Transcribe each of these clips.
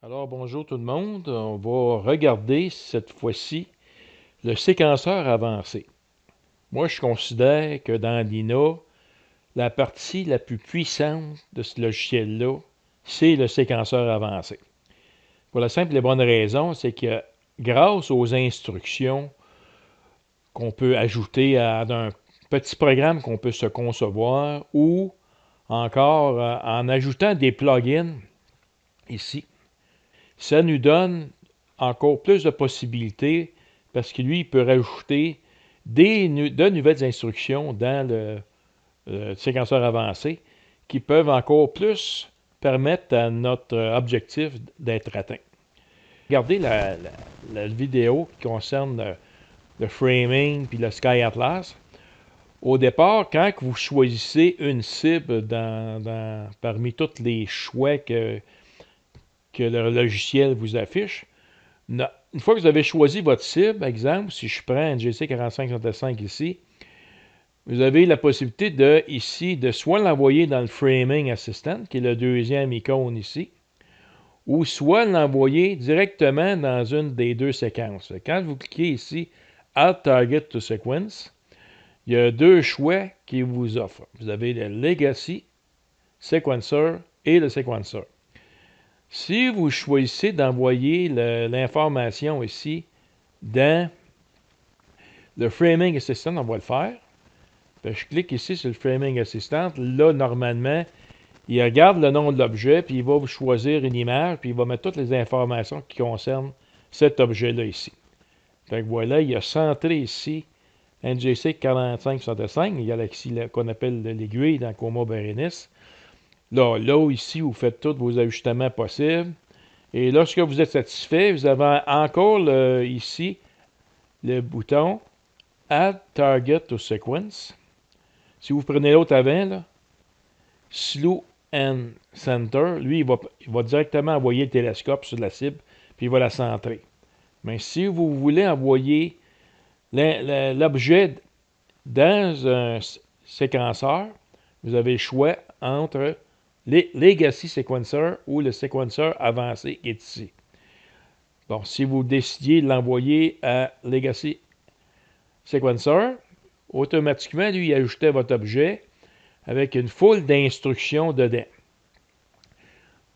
Alors bonjour tout le monde, on va regarder cette fois-ci le séquenceur avancé. Moi je considère que dans l'INA, la partie la plus puissante de ce logiciel-là, c'est le séquenceur avancé. Pour la simple et bonne raison, c'est que grâce aux instructions qu'on peut ajouter à un petit programme qu'on peut se concevoir ou encore en ajoutant des plugins ici, ça nous donne encore plus de possibilités parce que lui, il peut rajouter de nouvelles instructions dans le séquenceur avancé qui peuvent encore plus permettre à notre objectif d'être atteint. Regardez la vidéo qui concerne le framing puis le Sky Atlas. Au départ, quand vous choisissez une cible parmi tous les choix que le logiciel vous affiche, une fois que vous avez choisi votre cible, exemple, si je prends un GC 4565 ici, vous avez la possibilité ici de soit l'envoyer dans le Framing Assistant, qui est le deuxième icône ici, ou soit l'envoyer directement dans une des deux séquences. Quand vous cliquez ici, Add Target to Sequence, il y a deux choix qui vous offrent. Vous avez le Legacy Sequencer et le Sequencer. Si vous choisissez d'envoyer l'information ici dans le Framing Assistant, on va le faire. Je clique ici sur le Framing Assistant. Là, normalement, il regarde le nom de l'objet, puis il va vous choisir une image, puis il va mettre toutes les informations qui concernent cet objet-là ici. Fait que voilà, il a centré ici NGC 4565, la galaxie qu'on appelle l'aiguille dans Coma Berenice. Là, ici, vous faites tous vos ajustements possibles. Et lorsque vous êtes satisfait, vous avez encore ici le bouton Add Target to Sequence. Si vous prenez l'autre avant, là, Slew and Center, lui, il va directement envoyer le télescope sur la cible, puis il va la centrer. Mais si vous voulez envoyer l'objet dans un séquenceur, vous avez le choix entre Legacy Sequencer ou le séquenceur avancé qui est ici. Bon, si vous décidiez de l'envoyer à Legacy Sequencer, automatiquement, lui, il ajoutait votre objet avec une foule d'instructions dedans.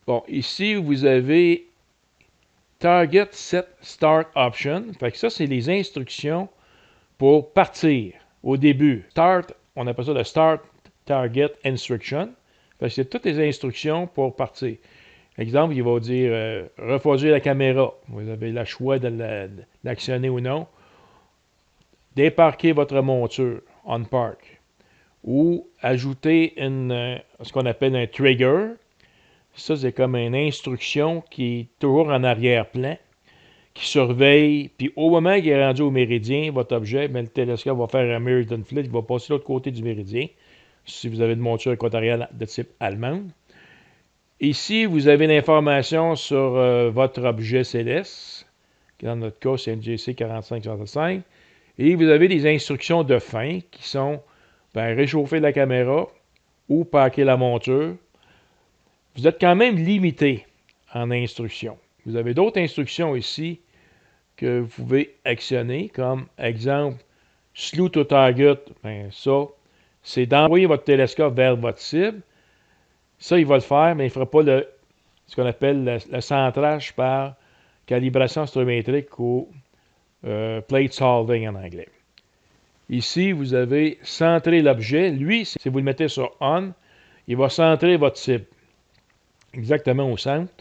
Bon, ici, vous avez Target Set Start Option. Fait que ça, c'est les instructions pour partir au début. Start, on appelle ça le Start Target Instruction. Fait que c'est toutes les instructions pour partir. Exemple, il va dire refroidir la caméra. Vous avez le choix de l'actionner ou non. Déparquer votre monture, on park. Ou ajouter ce qu'on appelle un trigger. Ça, c'est comme une instruction qui est toujours en arrière-plan, qui surveille, puis au moment qu'il est rendu au méridien, votre objet, le télescope va faire un Meridian Flit, il va passer de l'autre côté du méridien, si vous avez une monture équatoriale de type allemande. Ici, vous avez l'information sur votre objet céleste, qui dans notre cas, c'est NGC 4565, et vous avez des instructions de fin qui sont réchauffer la caméra ou packer la monture. Vous êtes quand même limité en instructions. Vous avez d'autres instructions ici que vous pouvez actionner, comme exemple, Slew to Target. Ça, c'est d'envoyer votre télescope vers votre cible. Ça, il va le faire, mais il ne fera pas ce qu'on appelle le centrage par calibration astrométrique ou plate solving en anglais. Ici, vous avez centré l'objet. Lui, si vous le mettez sur On, il va centrer votre cible exactement au centre.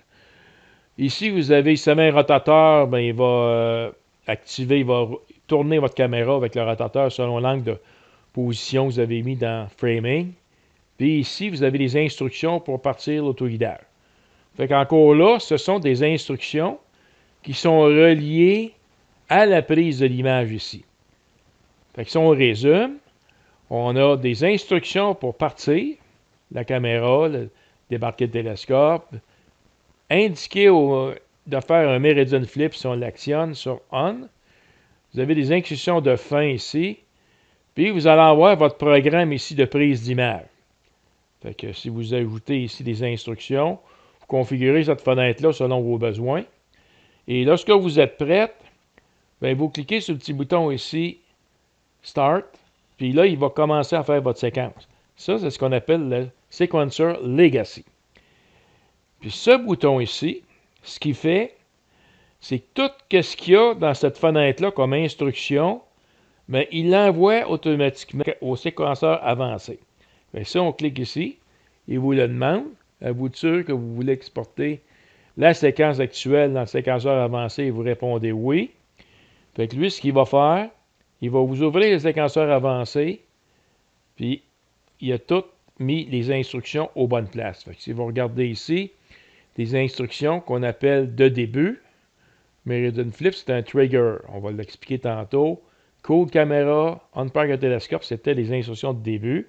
Ici, vous avez, si vous avez un rotateur, il va activer, il va tourner votre caméra avec le rotateur selon l'angle de position que vous avez mis dans Framing. Puis ici, vous avez des instructions pour partir l'autoguidage. Fait qu'encore là, ce sont des instructions qui sont reliées à la prise de l'image ici. Fait que si on résume, on a des instructions pour partir la caméra, débarquer le télescope, indiquer de faire un Meridian Flip si on l'actionne sur On. Vous avez des instructions de fin ici. Puis vous allez avoir votre programme ici de prise d'image. Fait que si vous ajoutez ici des instructions, vous configurer cette fenêtre-là selon vos besoins. Et lorsque vous êtes prête, bien, vous cliquez sur le petit bouton ici, Start, puis là, il va commencer à faire votre séquence. Ça, c'est ce qu'on appelle le Sequencer Legacy. Puis ce bouton ici, ce qu'il fait, c'est que tout ce qu'il y a dans cette fenêtre-là comme instruction, bien, il l'envoie automatiquement au séquenceur avancé. Bien, si on clique ici, il vous le demande, êtes-vous sûr que vous voulez exporter la séquence actuelle dans le séquenceur avancé et vous répondez oui. Fait que lui, ce qu'il va faire, il va vous ouvrir le séquenceur avancé, puis il a tout mis les instructions aux bonnes places. Fait que si vous regardez ici, des instructions qu'on appelle de début, Meridian Flip, c'est un trigger. On va l'expliquer tantôt. Cold Camera, On-Park Télescope, c'était les instructions de début.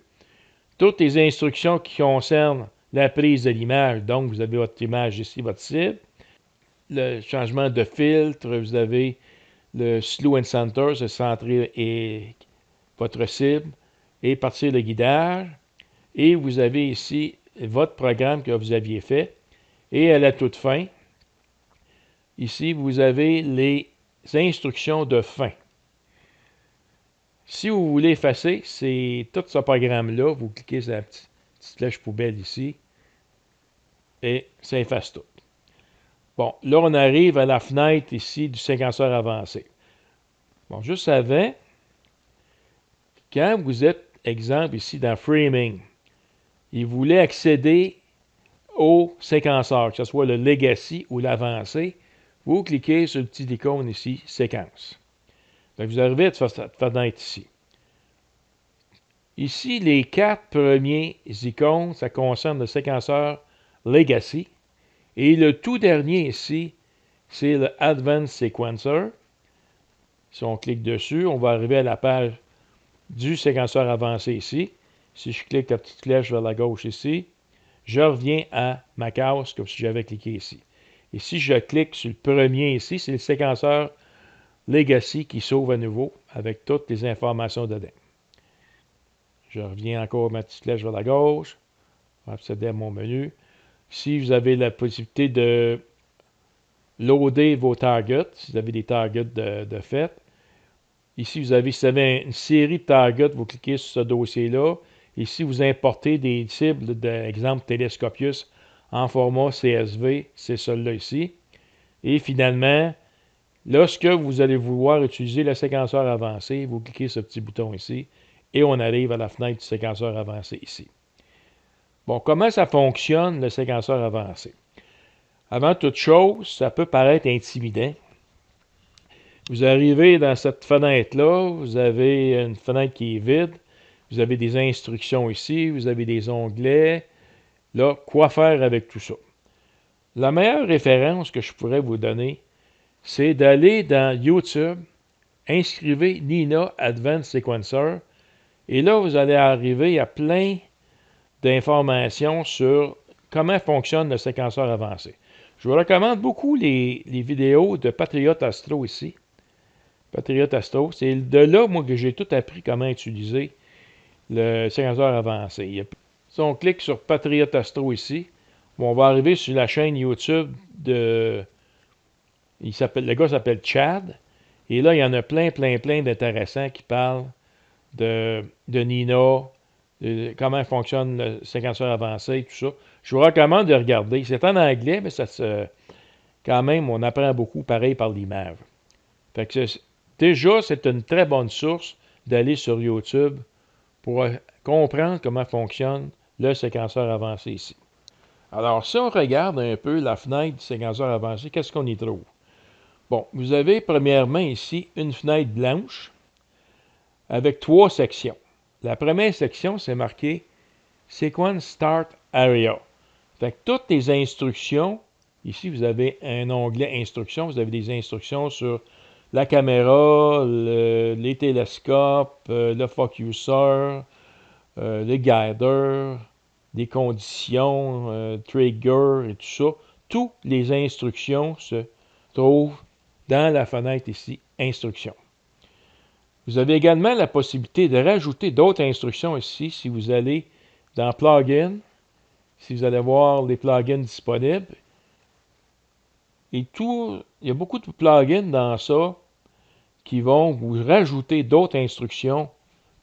Toutes les instructions qui concernent la prise de l'image, donc vous avez votre image ici, votre cible. Le changement de filtre, vous avez le Slow and Center, c'est centrer et votre cible, et partir le guidage. Et vous avez ici votre programme que vous aviez fait. Et à la toute fin, ici, vous avez les instructions de fin. Si vous voulez effacer, c'est tout ce programme-là. Vous cliquez sur la petite flèche poubelle ici et ça efface tout. Bon, là, on arrive à la fenêtre ici du séquenceur avancé. Bon, juste avant, quand vous êtes, exemple, ici dans Framing, il voulait accéder au séquenceur, que ce soit le Legacy ou l'avancé, vous cliquez sur le petit icône ici, Séquence. Donc, vous arrivez à cette fenêtre ici. Ici, les 4 premiers icônes, ça concerne le séquenceur Legacy. Et le tout dernier ici, c'est le Advanced Sequencer. Si on clique dessus, on va arriver à la page du séquenceur avancé ici. Si je clique la petite flèche vers la gauche ici, je reviens à ma case comme si j'avais cliqué ici. Et si je clique sur le premier ici, c'est le séquenceur Legacy qui s'ouvre à nouveau avec toutes les informations dedans. Je reviens encore à ma petite flèche vers la gauche. On va accéder à mon menu. Ici, vous avez la possibilité de loader vos targets, si vous avez des targets de fait. Ici, si vous avez une série de targets, vous cliquez sur ce dossier-là. Ici, vous importez des cibles, d'exemple Telescopius, en format CSV, c'est celui-là ici. Et finalement, lorsque vous allez vouloir utiliser le séquenceur avancé, vous cliquez sur ce petit bouton ici, et on arrive à la fenêtre du séquenceur avancé ici. Bon, comment ça fonctionne, le séquenceur avancé? Avant toute chose, ça peut paraître intimidant. Vous arrivez dans cette fenêtre-là, vous avez une fenêtre qui est vide, vous avez des instructions ici, vous avez des onglets. Là, quoi faire avec tout ça? La meilleure référence que je pourrais vous donner, c'est d'aller dans YouTube, inscrivez Nina Advanced Sequencer, et là, vous allez arriver à plein d'informations sur comment fonctionne le séquenceur avancé. Je vous recommande beaucoup les vidéos de Patriot Astro ici. Patriot Astro, c'est de là, moi, que j'ai tout appris comment utiliser le séquenceur avancé. Si on clique sur Patriot Astro ici, on va arriver sur la chaîne YouTube de... le gars s'appelle Chad. Et là, il y en a plein d'intéressants qui parlent de Nina, comment fonctionne le séquenceur avancé, tout ça. Je vous recommande de regarder. C'est en anglais, mais quand même, on apprend beaucoup, pareil, par l'image. Fait que déjà, c'est une très bonne source d'aller sur YouTube pour comprendre comment fonctionne le séquenceur avancé ici. Alors, si on regarde un peu la fenêtre du séquenceur avancé, qu'est-ce qu'on y trouve? Bon, vous avez premièrement ici une fenêtre blanche avec 3 sections. La première section, c'est marqué Sequence Start Area. Fait que toutes les instructions, ici vous avez un onglet Instructions, vous avez des instructions sur la caméra, les télescopes, le focuser, le guider, des conditions, trigger et tout ça. Toutes les instructions se trouvent dans la fenêtre ici, Instructions. Vous avez également la possibilité de rajouter d'autres instructions ici si vous allez dans Plugin Si vous allez voir les plugins disponibles, et tout, il y a beaucoup de plugins dans ça qui vont vous rajouter d'autres instructions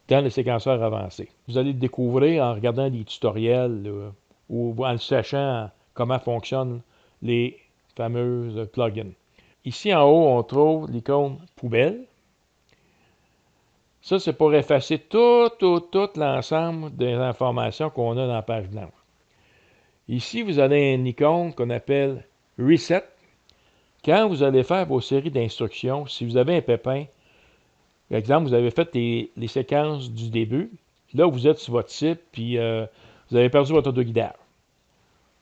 dans le séquenceur avancé. Vous allez le découvrir en regardant des tutoriels là, ou en sachant comment fonctionnent les fameux plugins. Ici en haut, on trouve l'icône poubelle. Ça, c'est pour effacer tout l'ensemble des informations qu'on a dans la page blanche. Ici, vous avez une icône qu'on appelle Reset. Quand vous allez faire vos séries d'instructions, si vous avez un pépin, par exemple, vous avez fait les séquences du début, là, vous êtes sur votre site, puis vous avez perdu votre autoguidage.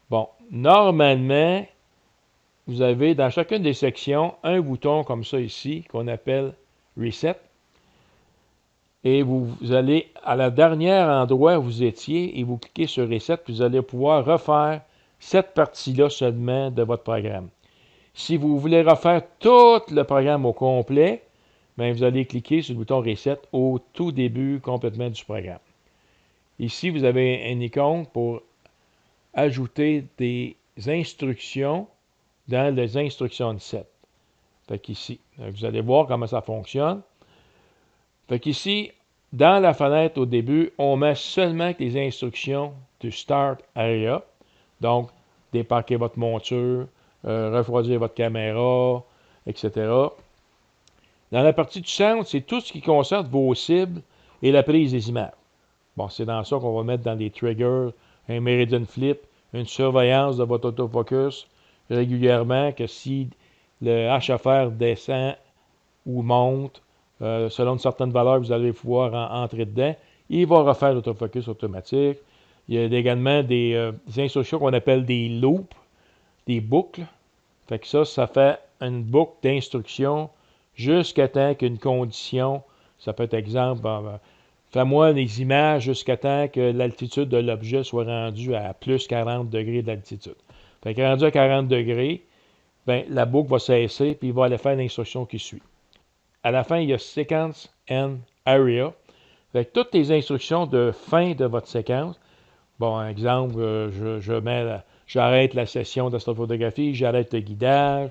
Bon, normalement, vous avez dans chacune des sections un bouton comme ça ici, qu'on appelle Reset. Et vous allez à la dernière endroit où vous étiez et vous cliquez sur Reset, puis vous allez pouvoir refaire cette partie-là seulement de votre programme. Si vous voulez refaire tout le programme au complet, bien, vous allez cliquer sur le bouton Reset au tout début complètement du programme. Ici, vous avez une icône pour ajouter des instructions dans les instructions set. Fait qu'ici, vous allez voir comment ça fonctionne. Fait qu'ici, dans la fenêtre au début, on met seulement les instructions du Start Area. Donc, déparquer votre monture, refroidir votre caméra, etc. Dans la partie du centre, c'est tout ce qui concerne vos cibles et la prise des images. Bon, c'est dans ça qu'on va mettre dans les triggers, un meridian flip, une surveillance de votre autofocus régulièrement, que si le HFR descend ou monte, selon une certaine valeur, vous allez pouvoir entrer dedans. Il va refaire l'autofocus automatique. Il y a également des instructions qu'on appelle des loops, des boucles. Fait que ça fait une boucle d'instructions jusqu'à temps qu'une condition, ça peut être exemple, fais-moi des images jusqu'à temps que l'altitude de l'objet soit rendue à plus 40 degrés d'altitude. Fait que rendu à 40 degrés, ben, la boucle va cesser puis il va aller faire l'instruction qui suit. À la fin, il y a Sequence and Area. Fait que toutes les instructions de fin de votre séquence, bon, exemple, j'arrête la session d'astrophotographie, j'arrête le guidage,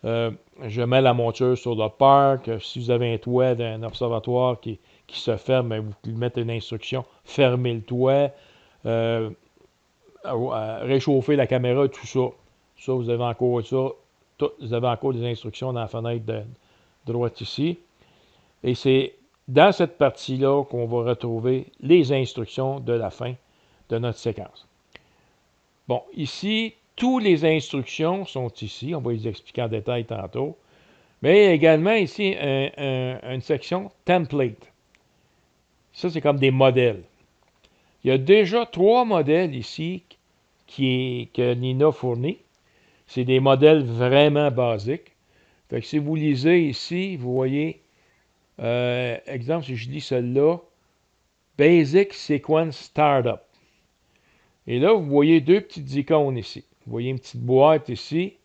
je mets la monture sur le parc. Si vous avez un toit d'un observatoire qui se ferme, bien, vous mettez une instruction, fermez le toit, réchauffer la caméra, tout ça. Ça, vous avez encore ça. Vous avez encore des instructions dans la fenêtre de droite ici. Et c'est dans cette partie-là qu'on va retrouver les instructions de la fin de notre séquence. Bon, ici, toutes les instructions sont ici. On va les expliquer en détail tantôt. Mais il y a également ici une section Template. Ça, c'est comme des modèles. Il y a déjà 3 modèles ici que Nina fournit. C'est des modèles vraiment basiques. Fait que si vous lisez ici, vous voyez, exemple, si je lis celle-là, Basic Sequence Startup. Et là, vous voyez 2 petites icônes ici. Vous voyez une petite boîte ici,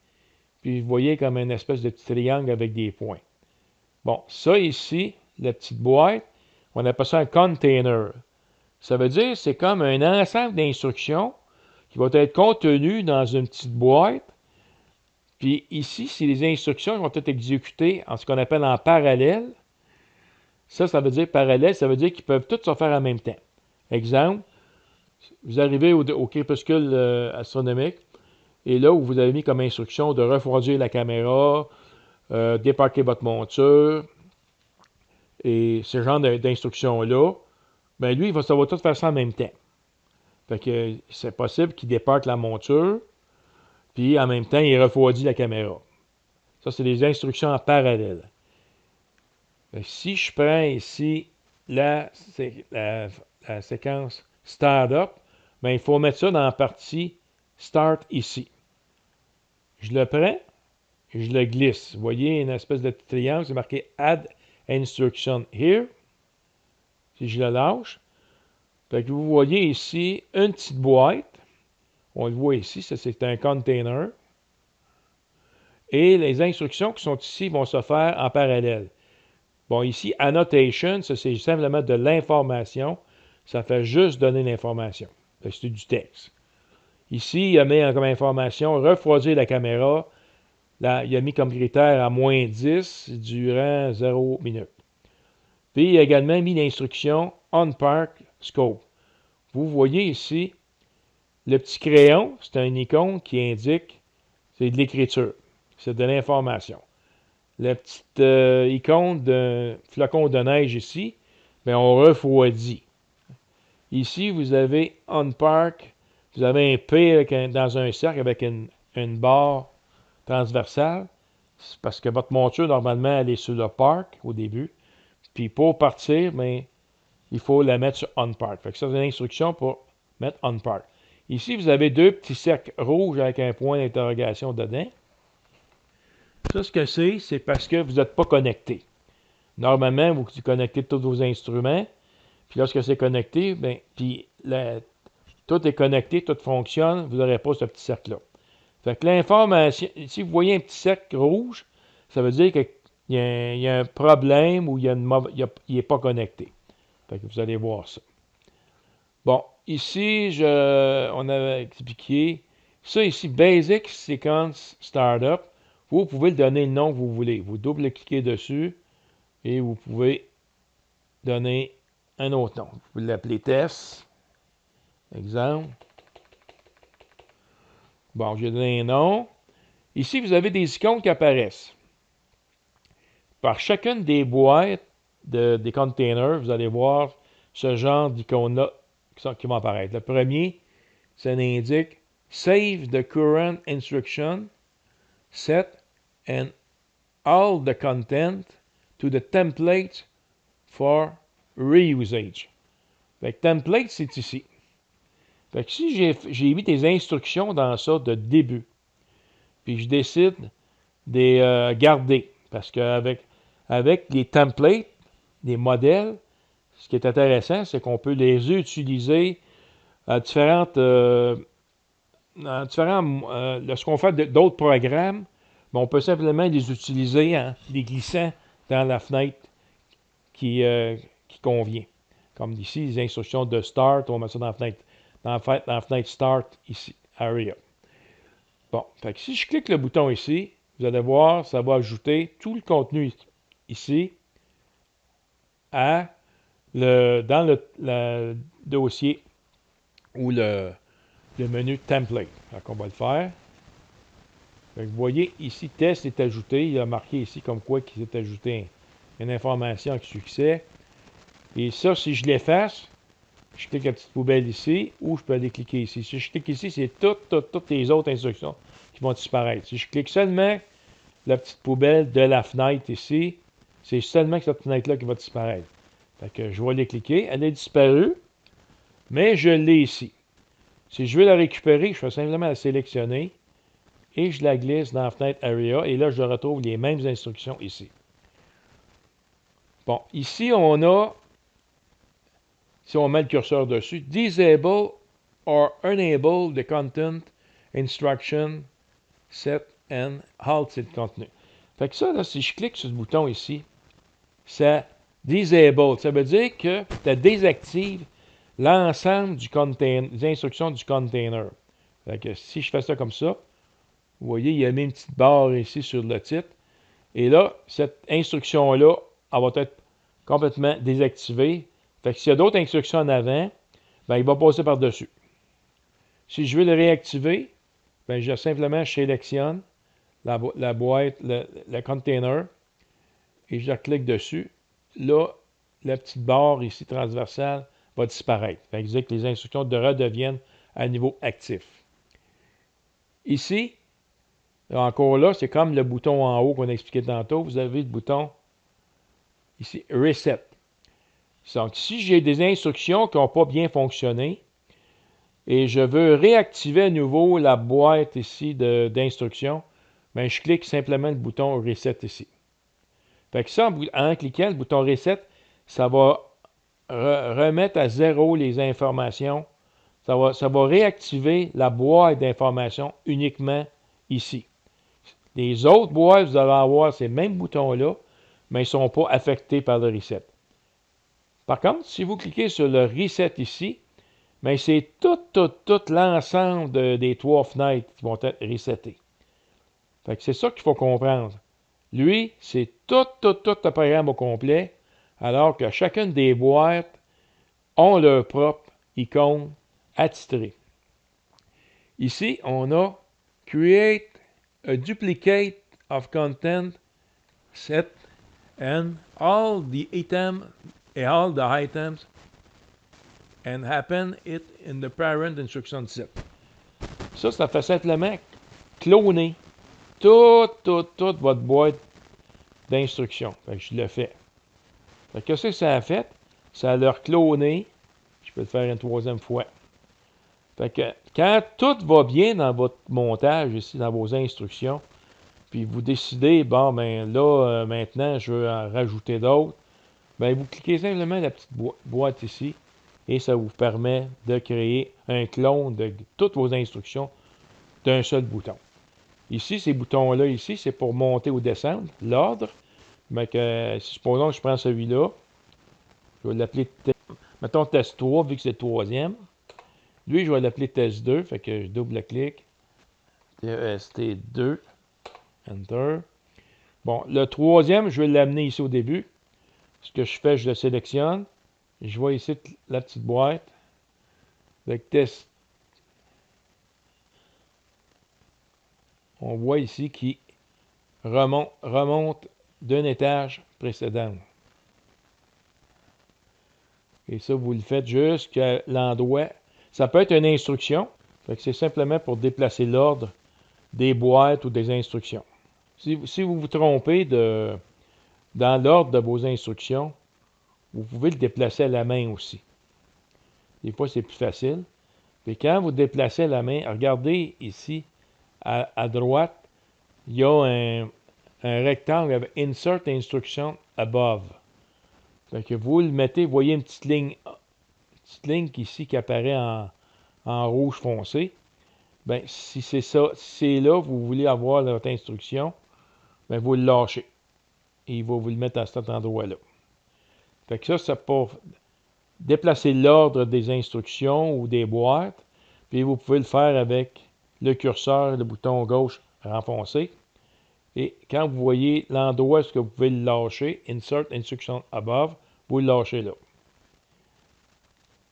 puis vous voyez comme une espèce de petit triangle avec des points. Bon, ça ici, la petite boîte, on appelle ça un container. Ça veut dire que c'est comme un ensemble d'instructions qui vont être contenues dans une petite boîte. Puis ici, c'est les instructions qui vont être exécutées en ce qu'on appelle en parallèle. Ça veut dire parallèle, ça veut dire qu'ils peuvent tous se faire en même temps. Exemple, vous arrivez au crépuscule astronomique, et là où vous avez mis comme instruction de refroidir la caméra, déparquer votre monture, et ce genre d'instructions-là, bien lui, ça va tout faire ça en même temps. Fait que c'est possible qu'il déparque la monture, puis en même temps, il refroidit la caméra. Ça, c'est des instructions en parallèle. Si je prends ici la séquence Startup, bien, il faut mettre ça dans la partie Start ici. Je le prends, je le glisse. Vous voyez une espèce de petit triangle, c'est marqué Add Instruction Here. Si je le lâche, fait que vous voyez ici une petite boîte. On le voit ici, ça c'est un container. Et les instructions qui sont ici vont se faire en parallèle. Bon, ici, annotation, ça c'est simplement de l'information. Ça fait juste donner l'information. C'est du texte. Ici, il a mis comme information refroidir la caméra. Là, il a mis comme critère à moins 10 durant 0 minutes. Puis, il a également mis l'instruction On Park Scope. Vous voyez ici, le petit crayon, c'est un icône qui indique, c'est de l'écriture, c'est de l'information. La petite icône d'un flocon de neige ici, bien, on refroidit. Ici, vous avez On Park, vous avez un P dans un cercle avec une barre transversale. C'est parce que votre monture, normalement, elle est sur le Park au début. Puis pour partir, bien, il faut la mettre sur On Park. Fait que ça, c'est une instruction pour mettre On Park. Ici, vous avez deux petits cercles rouges avec un point d'interrogation dedans. Ça, ce que c'est parce que vous n'êtes pas connecté. Normalement, vous connectez tous vos instruments. Puis lorsque c'est connecté, bien, puis tout est connecté, tout fonctionne, vous n'aurez pas ce petit cercle-là. Fait que l'information, si vous voyez un petit cercle rouge, ça veut dire qu'il y a un problème ou il n'est pas connecté. Fait que vous allez voir ça. Bon, ici, on avait expliqué ça ici, Basic Sequence Startup. Vous pouvez le donner le nom que vous voulez. Vous double-cliquez dessus et vous pouvez donner un autre nom. Vous pouvez l'appeler test. Exemple. Bon, j'ai donné un nom. Ici, vous avez des icônes qui apparaissent. Par chacune des boîtes des containers, vous allez voir ce genre d'icônes-là qui vont apparaître. Le premier, ça indique Save the current instruction, set and all the content to the template for reusage. Fait que template, c'est ici. Fait que si j'ai mis des instructions dans ça de début, puis je décide de les garder, parce qu'avec les templates, les modèles, ce qui est intéressant, c'est qu'on peut les utiliser à lorsqu'on fait d'autres programmes, on peut simplement les utiliser en les glissant dans la fenêtre qui convient. Comme ici, les instructions de Start, on met ça dans la fenêtre Start ici, Area. Bon, fait que si je clique le bouton ici, vous allez voir, ça va ajouter tout le contenu ici dans le dossier ou le menu Template. Donc, on va le faire. Donc, vous voyez, ici, test est ajouté. Il a marqué ici comme quoi qu'il s'est ajouté une information avec succès. Et ça, si je l'efface, je clique la petite poubelle ici, ou je peux aller cliquer ici. Si je clique ici, c'est toutes les autres instructions qui vont disparaître. Si je clique seulement la petite poubelle de la fenêtre ici, c'est seulement cette fenêtre-là qui va disparaître. Fait que je vais aller cliquer. Elle est disparue, mais je l'ai ici. Si je veux la récupérer, je fais simplement la sélectionner et je la glisse dans la fenêtre Area. Et là, je retrouve les mêmes instructions ici. Bon, ici, on a, si on met le curseur dessus, Disable or Enable the Content Instruction Set and Halt le contenu. Fait que ça, là, si je clique sur ce bouton ici, ça Disable. Ça veut dire que ça désactive l'ensemble des instructions du container. Fait que si je fais ça comme ça, vous voyez, il y a mis une petite barre ici sur le titre. Et là, cette instruction-là, elle va être complètement désactivée. Fait que s'il y a d'autres instructions en avant, ben, il va passer par-dessus. Si je veux le réactiver, ben, je sélectionne la boîte, le container, et je clique dessus. Là, la petite barre ici transversale va disparaître. Ça veut dire que les instructions redeviennent à niveau actif. Ici, encore là, c'est comme le bouton en haut qu'on a expliqué tantôt. Vous avez le bouton ici, Reset. Donc, si j'ai des instructions qui n'ont pas bien fonctionné et je veux réactiver à nouveau la boîte ici d'instructions, ben, je clique simplement le bouton Reset ici. Fait que ça, en cliquant le bouton Reset, ça va remettre à zéro les informations. Ça va réactiver la boîte d'informations uniquement ici. Les autres boîtes, vous allez avoir ces mêmes boutons-là, mais ils ne sont pas affectés par le Reset. Par contre, si vous cliquez sur le Reset ici, mais c'est tout l'ensemble des 3 fenêtres qui vont être resetées. Fait que c'est ça qu'il faut comprendre. Lui, c'est tout le programme au complet, alors que chacune des boîtes ont leur propre icône attitrée. Ici, on a Create a duplicate of content set and all the items and happen it in the parent instruction set. Ça fait simplement cloner toute votre boîte d'instructions. Fait que je le fais. Fait que qu'est-ce que ça a fait? Ça a leur cloné. Je peux le faire une 3e fois. Fait que quand tout va bien dans votre montage ici, dans vos instructions, puis vous décidez, bon, ben là, maintenant, je veux en rajouter d'autres, ben vous cliquez simplement la petite boîte ici et ça vous permet de créer un clone de toutes vos instructions d'un seul bouton. Ici, ces boutons-là, ici, c'est pour monter ou descendre l'ordre. Mais que, supposons que je prends celui-là, je vais l'appeler, mettons test 3, vu que c'est le 3e. Lui, je vais l'appeler test 2, fait que je double-clique. TEST 2, Enter. Bon, le 3e, je vais l'amener ici au début. Ce que je fais, je le sélectionne. Je vois ici la petite boîte avec test. On voit ici qu'il remonte d'un étage précédent. Et ça, vous le faites jusqu'à l'endroit. Ça peut être une instruction. Fait que c'est simplement pour déplacer l'ordre des boîtes ou des instructions. Si vous vous trompez dans l'ordre de vos instructions, vous pouvez le déplacer à la main aussi. Des fois, c'est plus facile. Puis quand vous déplacez à la main, regardez ici, à droite, il y a un rectangle avec Insert Instruction Above. Fait que vous le mettez, vous voyez une petite ligne ici qui apparaît en rouge foncé. Ben, si c'est ça, si c'est là, vous voulez avoir votre instruction, ben, vous le lâchez. Et il va vous le mettre à cet endroit-là. Fait que ça, c'est pour déplacer l'ordre des instructions ou des boîtes. Puis vous pouvez le faire avec le curseur, le bouton gauche renfoncé. Et quand vous voyez l'endroit où vous pouvez le lâcher, Insert Instruction Above, vous le lâchez là.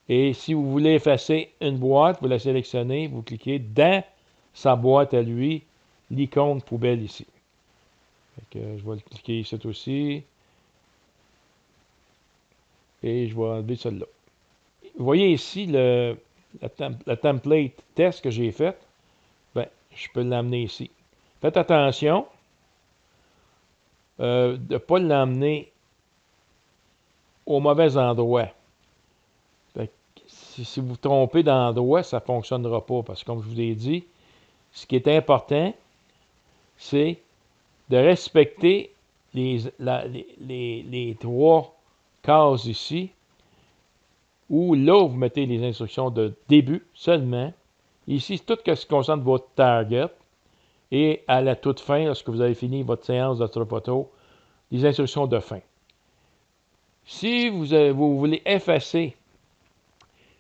Et si vous voulez effacer une boîte, vous la sélectionnez, vous cliquez dans sa boîte à lui, l'icône poubelle ici. Fait que je vais le cliquer ici aussi. Et je vais enlever celle-là. Vous voyez ici la template test que j'ai faite. Ben, je peux l'amener ici. Faites attention de ne pas l'emmener au mauvais endroit. Si vous vous trompez d'endroit, ça ne fonctionnera pas. Parce que comme je vous l'ai dit, ce qui est important, c'est de respecter les 3 cases ici, où là, vous mettez les instructions de début seulement. Ici, tout ce qui concerne votre target. Et à la toute fin, lorsque vous avez fini votre séance d'orthophoto, les instructions de fin. Si vous voulez effacer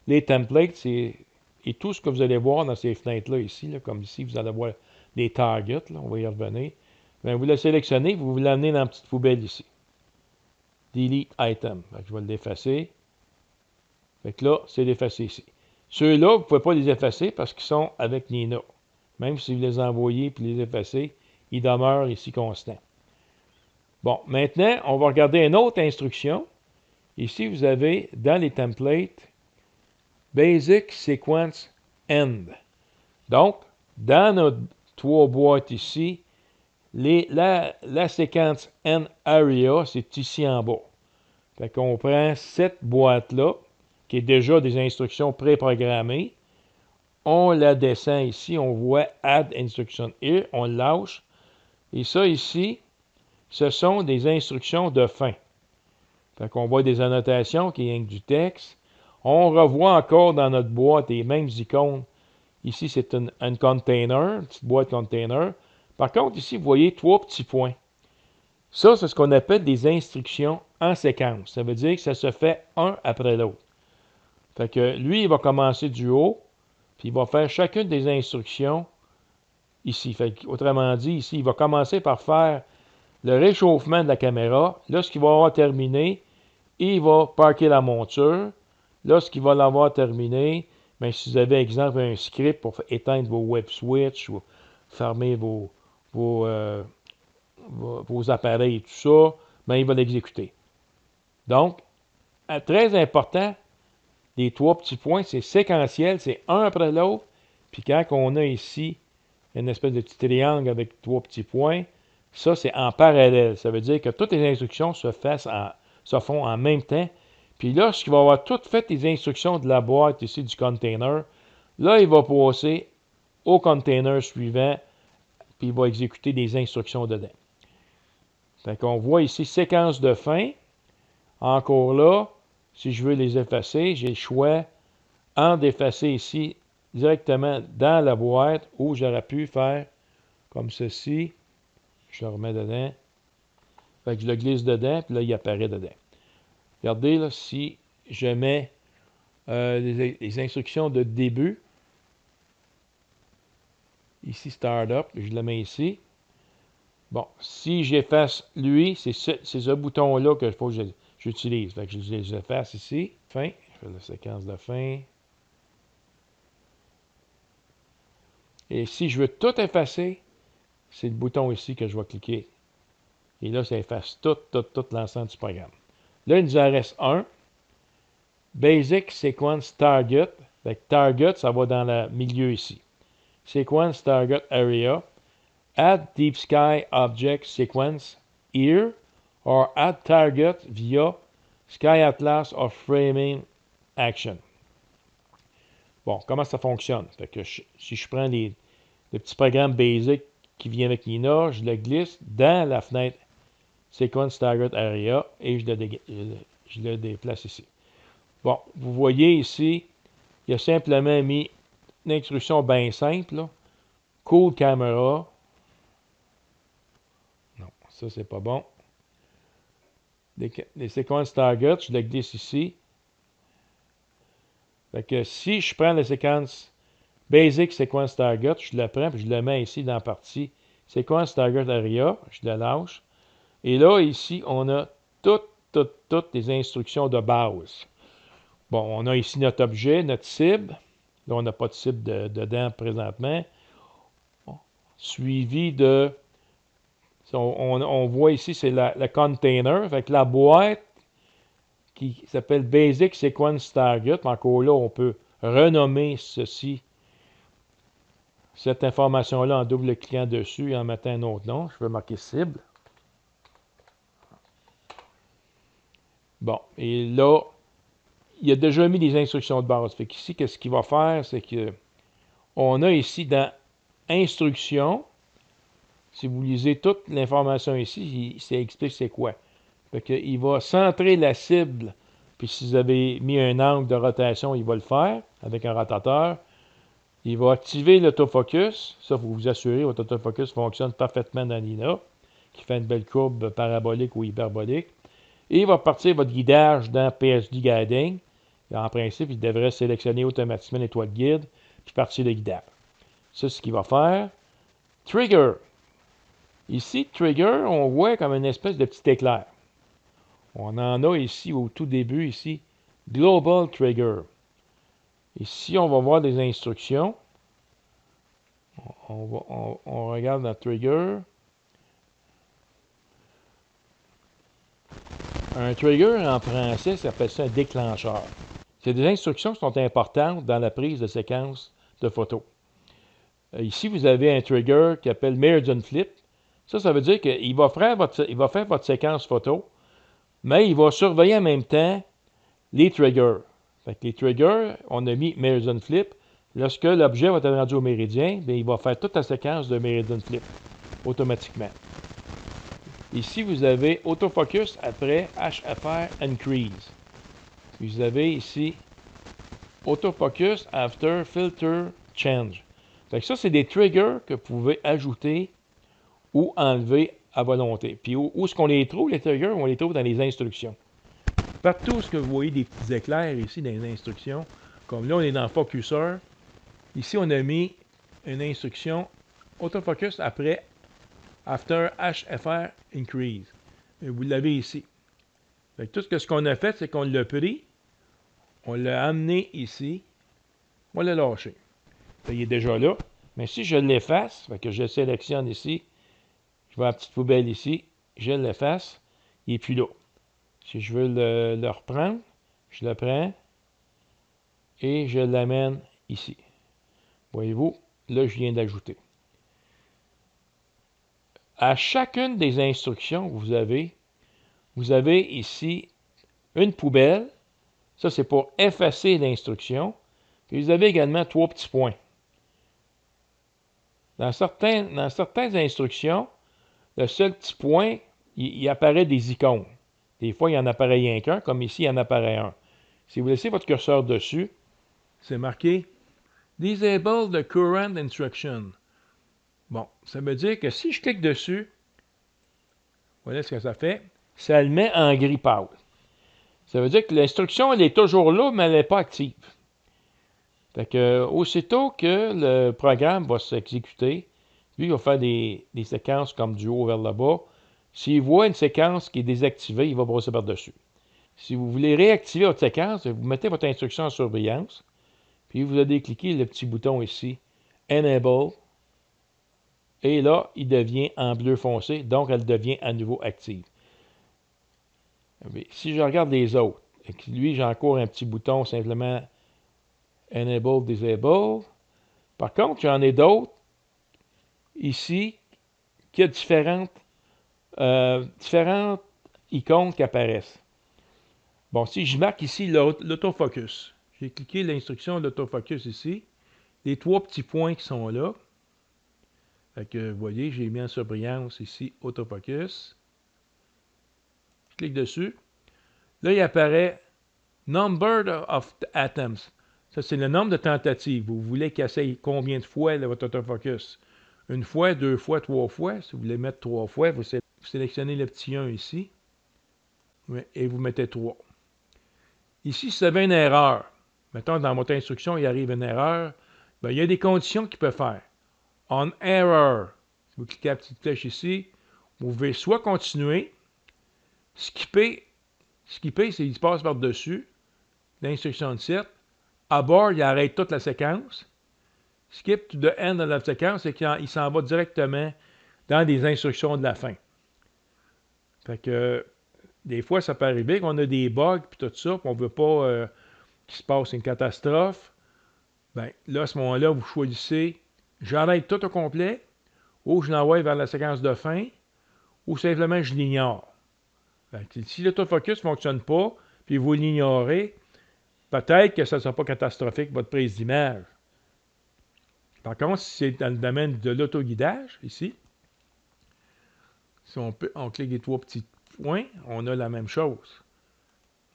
les templates, et tout ce que vous allez voir dans ces fenêtres-là ici, là, comme ici, vous allez voir les targets, là, on va y revenir. Bien, vous le sélectionnez, vous l'amenez dans la petite poubelle ici. Delete item. Fait que je vais l'effacer. Fait que là, c'est l'effacer ici. Ceux-là, vous ne pouvez pas les effacer parce qu'ils sont avec Nina. Même si vous les envoyez et les effacez, ils demeurent ici constants. Bon, maintenant, on va regarder une autre instruction. Ici, vous avez dans les templates Basic Sequence End. Donc, dans nos 3 boîtes ici, la séquence End Area, c'est ici en bas. Fait qu'on prend cette boîte-là, qui est déjà des instructions préprogrammées. On la descend ici, on voit Add Instruction Here, on lâche. Et ça ici, ce sont des instructions de fin. Fait qu'on voit des annotations qui est du texte. On revoit encore dans notre boîte les mêmes icônes. Ici, c'est un container, une petite boîte container. Par contre, ici, vous voyez 3 petits points. Ça, c'est ce qu'on appelle des instructions en séquence. Ça veut dire que ça se fait un après l'autre. Fait que lui, il va commencer du haut, puis il va faire chacune des instructions ici. Fait que, autrement dit, ici, il va commencer par faire le réchauffement de la caméra. Lorsqu'il va avoir terminé, il va parquer la monture. Lorsqu'il va l'avoir terminé, bien, si vous avez, exemple, un script pour éteindre vos web switch ou fermer vos, euh, vos appareils et tout ça, bien, il va l'exécuter. Donc, très important, les 3 petits points, c'est séquentiel, c'est un après l'autre. Puis quand on a ici une espèce de petit triangle avec 3 petits points, ça, c'est en parallèle. Ça veut dire que toutes les instructions se font en même temps. Puis lorsqu'il va avoir toutes fait les instructions de la boîte ici du container, là, il va passer au container suivant, puis il va exécuter des instructions dedans. Fait qu'on voit ici séquence de fin. Encore là, si je veux les effacer, j'ai le choix entre d'effacer ici directement dans la boîte ou j'aurais pu faire comme ceci. Je le remets dedans. Fait que je le glisse dedans, puis là, il apparaît dedans. Regardez, là, si je mets les instructions de début, ici, Startup, je le mets ici. Bon, si j'efface lui, c'est ce bouton-là que faut que j'utilise. Fait que je les efface ici. Fin. Je fais la séquence de fin. Et si je veux tout effacer, c'est le bouton ici que je vais cliquer. Et là, ça efface tout l'ensemble du programme. Là, il nous en reste un. Basic Sequence Target. Fait que Target, ça va dans le milieu ici. Sequence Target Area. Add Deep Sky Object Sequence Here. Or Add Target via Sky Atlas or Framing Action. Bon, comment ça fonctionne? Fait que si je prends le petit programme Basic qui vient avec Nina, je le glisse dans la fenêtre Sequence Target Area et je le déplace ici. Bon, vous voyez ici, il a simplement mis une instruction bien simple. Là. Cool Camera. Non, ça c'est pas bon. Les séquences Target, je le glisse ici. Fait que si je prends la séquence Basic Sequence Target, je le prends et je le mets ici dans la partie Sequence Target Area. Je le lâche. Et là, ici, on a toutes les instructions de base. Bon, on a ici notre objet, notre cible. Là, on n'a pas de cible dedans présentement. Suivi de... On voit ici, c'est le container. Fait que la boîte qui s'appelle Basic Sequence Target. Encore là, on peut renommer cette information-là en double-cliquant dessus et en mettant un autre nom. Je vais marquer cible. Bon, et là, il a déjà mis les instructions de base. Fait qu'ici, qu'est-ce qu'il va faire, c'est que on a ici dans Instructions, si vous lisez toute l'information ici, ça explique c'est quoi. Fait qu'il va centrer la cible, puis si vous avez mis un angle de rotation, il va le faire avec un rotateur. Il va activer l'autofocus. Ça, il faut vous assurer que votre autofocus fonctionne parfaitement dans Nina, qui fait une belle courbe parabolique ou hyperbolique. Et il va partir votre guidage dans PSD Guiding. Et en principe, il devrait sélectionner automatiquement l'étoile guide, puis partir le guidage. Ça, c'est ce qu'il va faire. Trigger. Ici, Trigger, on voit comme une espèce de petit éclair. On en a ici, au tout début, ici, Global Trigger. Ici, on va voir des instructions. On regarde notre Trigger. Un trigger, en français, ça s'appelle ça un déclencheur. C'est des instructions qui sont importantes dans la prise de séquence de photos. Ici, vous avez un trigger qui s'appelle Meridian Flip. Ça veut dire qu'il va faire votre séquence photo, mais il va surveiller en même temps les triggers. Fait que les triggers, on a mis Meridian Flip. Lorsque l'objet va être rendu au méridien, bien, il va faire toute la séquence de Meridian Flip automatiquement. Ici, vous avez Autofocus après HFR Increase. Vous avez ici Autofocus After Filter Change. Fait que ça, c'est des triggers que vous pouvez ajouter ou enlever à volonté. Puis où est-ce qu'on les trouve, les triggers? On les trouve dans les instructions. Partout ce que vous voyez des petits éclairs ici dans les instructions, comme là on est dans Focuseur, ici on a mis une instruction autofocus après After HFR Increase. Et vous l'avez ici. Fait que tout ce qu'on a fait, c'est qu'on l'a pris, on l'a amené ici, on l'a lâché. Fait, il est déjà là. Mais si je l'efface, fait que je sélectionne ici, je vais à la petite poubelle ici, je l'efface, il n'est plus là. Si je veux le reprendre, je le prends et je l'amène ici. Voyez-vous, là, je viens d'ajouter. À chacune des instructions que vous avez ici une poubelle. Ça, c'est pour effacer l'instruction. Puis vous avez également 3 petits points. Dans certaines instructions, le seul petit point, il apparaît des icônes. Des fois, il en apparaît rien qu'un, comme ici, il en apparaît un. Si vous laissez votre curseur dessus, c'est marqué Disable the current instruction. Bon, ça veut dire que si je clique dessus, voilà ce que ça fait. Ça le met en gris pâle. Ça veut dire que l'instruction, elle est toujours là, mais elle n'est pas active. Fait que, aussitôt que le programme va s'exécuter, lui, il va faire des séquences comme du haut vers le bas. S'il voit une séquence qui est désactivée, il va brosser par-dessus. Si vous voulez réactiver votre séquence, vous mettez votre instruction en surveillance, puis vous allez cliquer le petit bouton ici, Enable, et là, il devient en bleu foncé, donc elle devient à nouveau active. Mais si je regarde les autres, lui, j'ai encore un petit bouton simplement Enable, Disable. Par contre, j'en ai d'autres ici qui ont différentes icônes qui apparaissent. Bon, si je marque ici l'autofocus, j'ai cliqué l'instruction l'autofocus ici, les 3 petits points qui sont là. Fait que vous voyez, j'ai mis en surbrillance ici autofocus. Je clique dessus. Là, il apparaît Number of attempts. Ça, c'est le nombre de tentatives. Vous voulez qu'il essaye combien de fois là, votre autofocus? Une fois, 2 fois, 3 fois. Si vous voulez mettre 3 fois, vous sélectionnez le petit 1 ici. Et vous mettez 3. Ici, si vous avez une erreur, mettons dans votre instruction, il arrive une erreur, bien, il y a des conditions qu'il peut faire. On error, si vous cliquez la petite flèche ici, vous pouvez soit continuer, skipper, c'est qu'il se passe par-dessus, l'instruction de 7, abort, il arrête toute la séquence, skip to the end de la séquence, c'est qu'il s'en va directement dans des instructions de la fin. Fait que, des fois, ça peut arriver qu'on a des bugs puis tout ça, qu'on ne veut pas qu'il se passe une catastrophe. Bien, là, à ce moment-là, vous choisissez j'arrête tout au complet, ou je l'envoie vers la séquence de fin, ou simplement je l'ignore. Si l'autofocus ne fonctionne pas, puis vous l'ignorez, peut-être que ça ne sera pas catastrophique, votre prise d'image. Par contre, si c'est dans le domaine de l'autoguidage, ici, si on clique les 3 petits points, on a la même chose.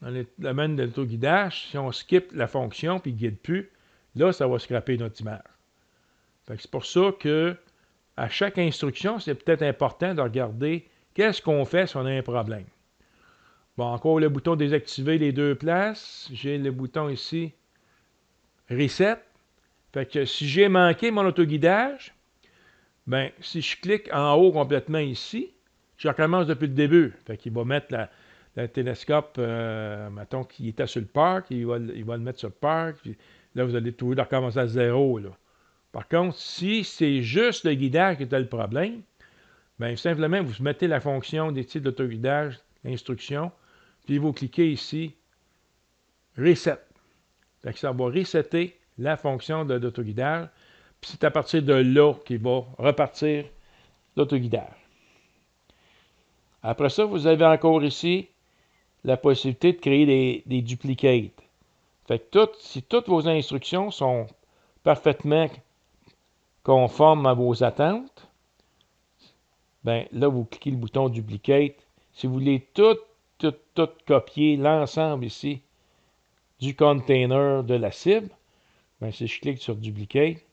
Dans le domaine de l'autoguidage, si on skip la fonction puis ne guide plus, là, ça va scraper notre image. C'est pour ça que à chaque instruction, c'est peut-être important de regarder qu'est-ce qu'on fait si on a un problème. Bon, encore le bouton désactiver les 2 places. J'ai le bouton ici Reset. Fait que si j'ai manqué mon autoguidage, ben, si je clique en haut complètement ici, je recommence depuis le début. Fait qu'il va mettre le télescope, mettons qu'il était sur le parc, il va le mettre sur le parc. Puis là, vous allez trouver de recommencer à 0. Là. Par contre, si c'est juste le guidage qui était le problème, bien simplement, vous mettez la fonction des titres d'autoguidage, l'instruction, puis vous cliquez ici, Reset. Fait que ça va resetter la fonction de l'autoguidage, puis c'est à partir de là qu'il va repartir l'autoguidage. Après ça, vous avez encore ici la possibilité de créer des duplicates. Fait que si toutes vos instructions sont parfaitement conformes à vos attentes, bien là, vous cliquez le bouton Duplicate. Si vous voulez tout copier, l'ensemble ici du container de la cible, bien, si je clique sur Duplicate,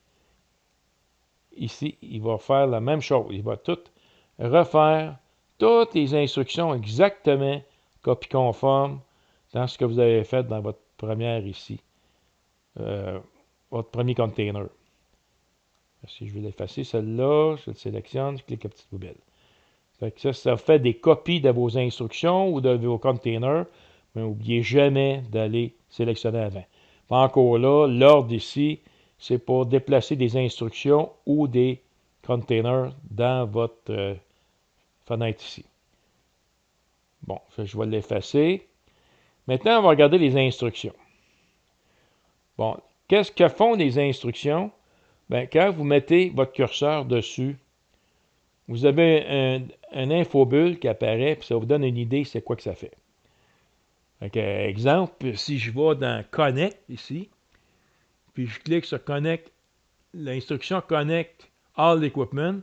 ici, il va faire la même chose. Il va tout refaire, toutes les instructions exactement copie conforme dans ce que vous avez fait dans votre première ici, votre premier container. Si je veux l'effacer, celle-là, je le sélectionne, je clique à petite poubelle. Fait que ça fait des copies de vos instructions ou de vos containers, mais n'oubliez jamais d'aller sélectionner avant. Encore là, l'ordre ici, c'est pour déplacer des instructions ou des containers dans votre fenêtre ici. Bon, je vais l'effacer. Maintenant, on va regarder les instructions. Bon, qu'est-ce que font les instructions? Bien, quand vous mettez votre curseur dessus, vous avez un infobulle qui apparaît, puis ça vous donne une idée c'est quoi que ça fait. Donc, exemple, si je vais dans Connect ici, puis je clique sur Connect, l'instruction Connect All Equipment,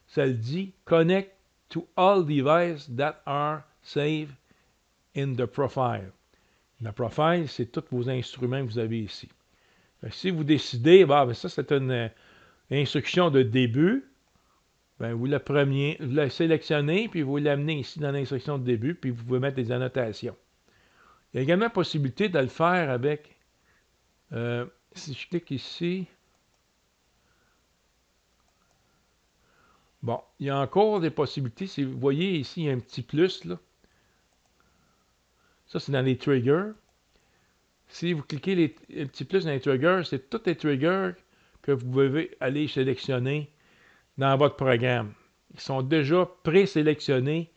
ça le dit Connect to all devices that are saved in the profile. Le profile, c'est tous vos instruments que vous avez ici. Si vous décidez, ben ça c'est une instruction de début, ben vous la sélectionnez, puis vous l'amenez ici dans l'instruction de début, puis vous pouvez mettre des annotations. Il y a également la possibilité de le faire avec, si je clique ici, bon, il y a encore des possibilités. Si vous voyez ici, il y a un petit plus, là. Ça, c'est dans les triggers. Si vous cliquez le petit plus dans les triggers, c'est tous les triggers que vous pouvez aller sélectionner dans votre programme. Ils sont déjà présélectionnés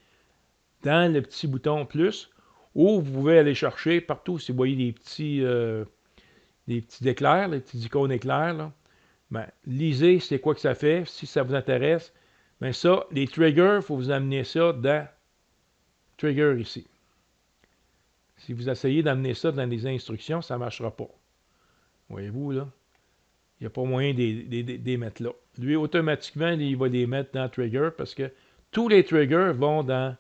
dans le petit bouton plus, ou vous pouvez aller chercher partout si vous voyez des petits éclairs, les petits icônes éclairs. Là. Ben, lisez c'est quoi que ça fait, si ça vous intéresse. Mais ça, les triggers, il faut vous amener ça dans Trigger ici. Si vous essayez d'amener ça dans les instructions, ça ne marchera pas. Voyez-vous, là? Il n'y a pas moyen de les mettre là. Lui, automatiquement, il va les mettre dans Trigger parce que tous les triggers vont dans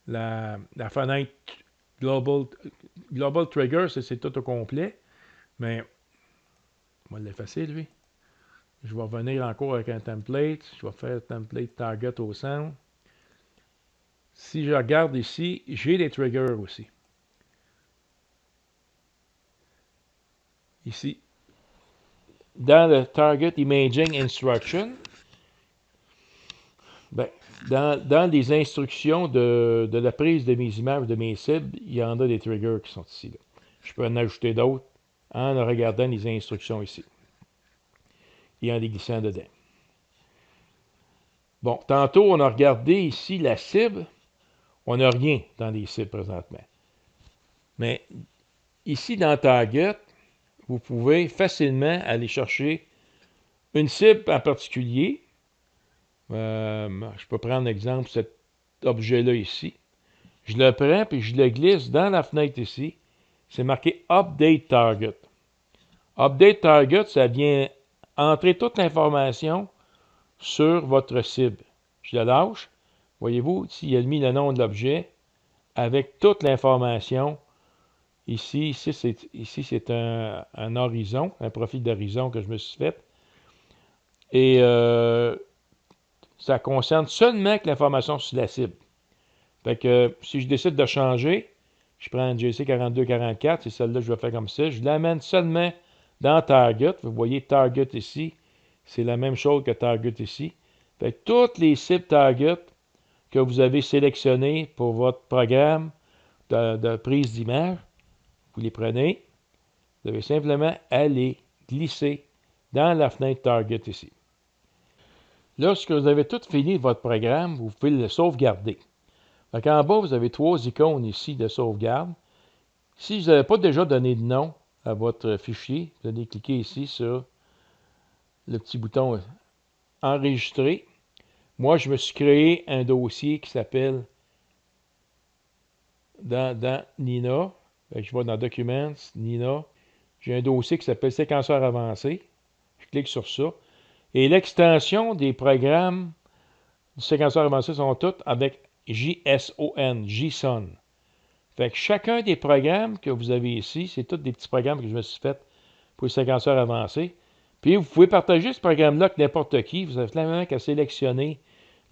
la fenêtre Global Trigger, c'est tout au complet. Mais, on va l'effacer, lui. Je vais revenir encore avec un template. Je vais faire template target au centre. Si je regarde ici, j'ai des triggers aussi. Ici, dans le Target Imaging Instruction, ben, dans les instructions de la prise de mes images, de mes cibles, il y en a des triggers qui sont ici. Là. Je peux en ajouter d'autres en regardant les instructions ici et en les glissant dedans. Bon, tantôt, on a regardé ici la cible. On n'a rien dans les cibles présentement. Mais ici, dans Target, vous pouvez facilement aller chercher une cible en particulier. Je peux prendre l'exemple cet objet-là ici. Je le prends puis je le glisse dans la fenêtre ici. C'est marqué Update Target. Update Target, ça vient entrer toute l'information sur votre cible. Je le lâche. Voyez-vous, ici, il a mis le nom de l'objet avec toute l'information. Ici c'est un horizon, un profil d'horizon que je me suis fait. Et ça concerne seulement que l'information sur la cible. Fait que si je décide de changer, je prends GC 4244, c'est celle-là que je vais faire comme ça. Je l'amène seulement dans Target. Vous voyez Target ici. C'est la même chose que Target ici. Fait que toutes les cibles Target que vous avez sélectionnées pour votre programme de prise d'image, vous les prenez. Vous devez simplement aller glisser dans la fenêtre Target ici. Lorsque vous avez tout fini votre programme, vous pouvez le sauvegarder. Donc en bas, vous avez 3 icônes ici de sauvegarde. Si vous n'avez pas déjà donné de nom à votre fichier, vous allez cliquer ici sur le petit bouton Enregistrer. Moi, je me suis créé un dossier qui s'appelle dans Nina. Je vais dans Documents, Nina. J'ai un dossier qui s'appelle Séquenceur avancé. Je clique sur ça. Et l'extension des programmes du séquenceur avancé sont toutes avec JSON. Fait que chacun des programmes que vous avez ici, c'est tous des petits programmes que je me suis fait pour le séquenceur avancé. Puis vous pouvez partager ce programme-là avec n'importe qui. Vous avez simplement qu'à sélectionner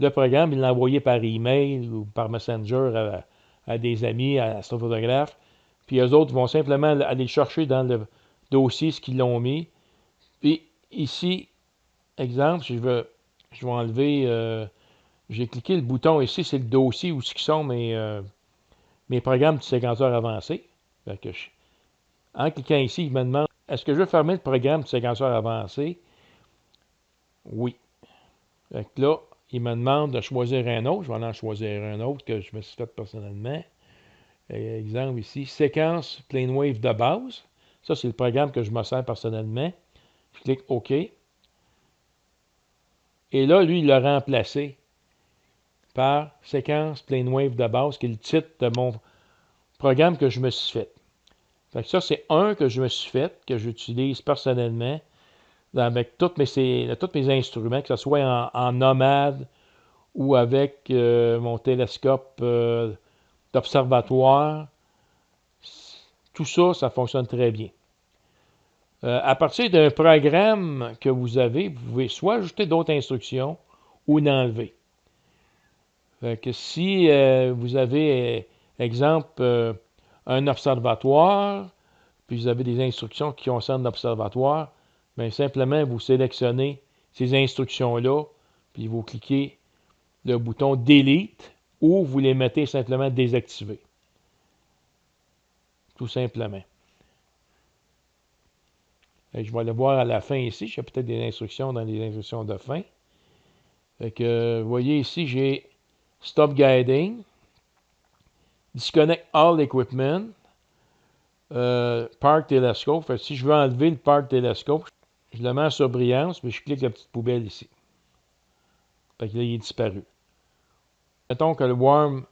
le programme et l'envoyer par email ou par Messenger à des amis, à astrophotographe. puis eux autres vont simplement aller chercher dans le dossier ce qu'ils l'ont mis. Puis ici, exemple, si je vais enlever, j'ai cliqué le bouton ici, c'est le dossier où ce qui sont mes programmes du séquenceur avancé. Fait que en cliquant ici, il me demande, est-ce que je veux fermer le programme du séquenceur avancé? Oui. Fait que là, il me demande de choisir un autre. Je vais en choisir un autre que je me suis fait personnellement. Exemple ici, séquence Plane Wave de base. Ça, c'est le programme que je me sers personnellement. Je clique OK. Et là, lui, il l'a remplacé par séquence Plane Wave de base, qui est le titre de mon programme que je me suis fait. Fait que ça, c'est un que je me suis fait, que j'utilise personnellement avec tous mes instruments, que ce soit en nomade ou avec mon télescope d'observatoire. Tout ça, ça fonctionne très bien. À partir d'un programme que vous avez, vous pouvez soit ajouter d'autres instructions ou l'enlever. Fait que si vous avez, exemple, un observatoire, puis vous avez des instructions qui concernent l'observatoire, bien simplement vous sélectionnez ces instructions-là, puis vous cliquez le bouton Delete ou vous les mettez simplement désactivés. Tout simplement. Et je vais le voir à la fin ici. J'ai peut-être des instructions dans les instructions de fin. Fait que, vous voyez ici, j'ai Stop Guiding, Disconnect All Equipment, Park Telescope. Fait que si je veux enlever le Park Telescope, je le mets en surbrillance, puis je clique la petite poubelle ici. Fait que là, il est disparu. Mettons que le Warm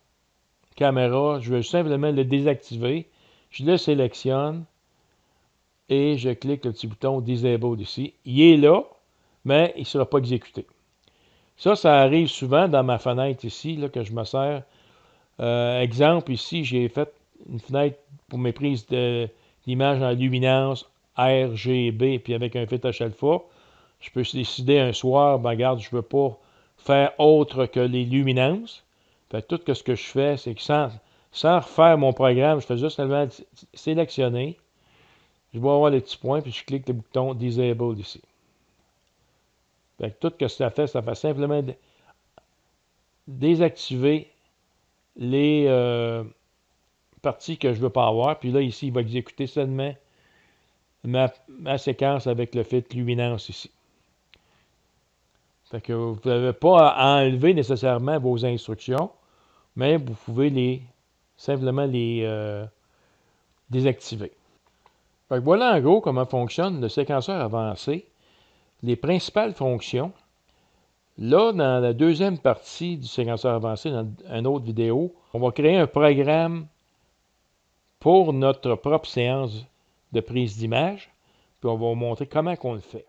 Camera, je veux simplement le désactiver. Je le sélectionne et je clique le petit bouton Disable ici. Il est là, mais il ne sera pas exécuté. Ça arrive souvent dans ma fenêtre ici, là, que je me sers. Exemple, ici, j'ai fait une fenêtre pour mes prises d'image en luminance RGB, puis avec un filtre alpha. Je peux décider un soir, ben regarde, je ne veux pas faire autre que les luminances. Fait tout ce que je fais, c'est que sans refaire mon programme, je fais juste seulement sélectionner. Je vais avoir les petits points, puis je clique le bouton Disable ici. Fait que tout ce que ça fait simplement désactiver les parties que je ne veux pas avoir. Puis là, ici, il va exécuter seulement ma séquence avec le filtre luminance ici. Fait que vous n'avez pas à enlever nécessairement vos instructions, mais vous pouvez simplement les désactiver. Fait que voilà en gros comment fonctionne le séquenceur avancé. Les principales fonctions. Là, dans la deuxième partie du séquenceur avancé, dans une autre vidéo, on va créer un programme pour notre propre séance de prise d'image, puis on va vous montrer comment on le fait.